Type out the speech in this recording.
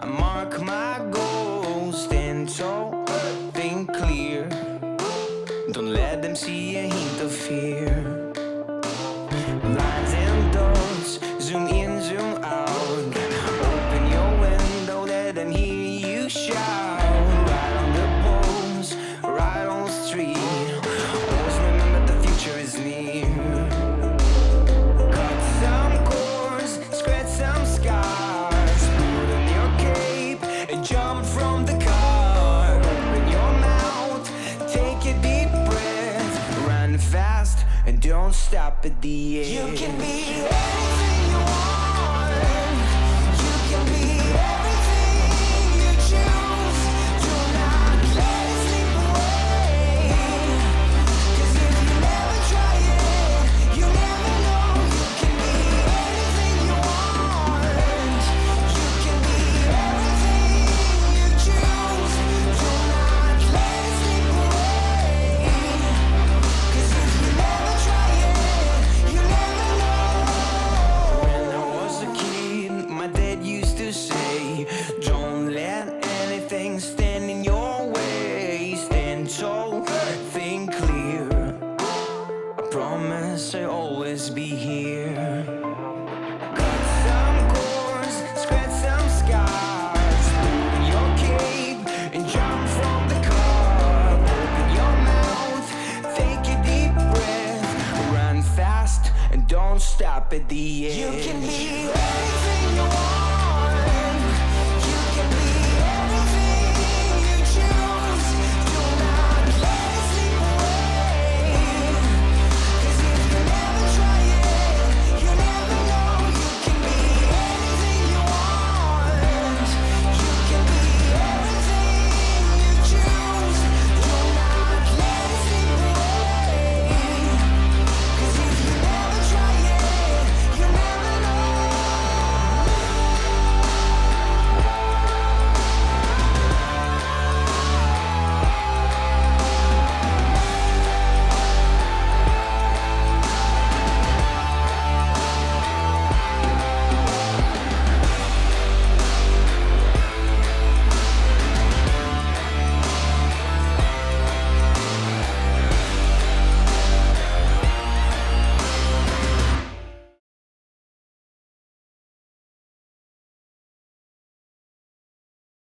I mark my goals, stand tall, think clear. Don't let them see a hint of fear. Lines and dots, zoom in, zoom out. Open your window, let them hear you shout. Right on the poles, right on the street. Always remember the future is near. Cut some cords, scratch some scars. Put on your cape and jump from the car. Open your mouth, take a deep breath. Run fast and don't stop at the edge. You can be anything.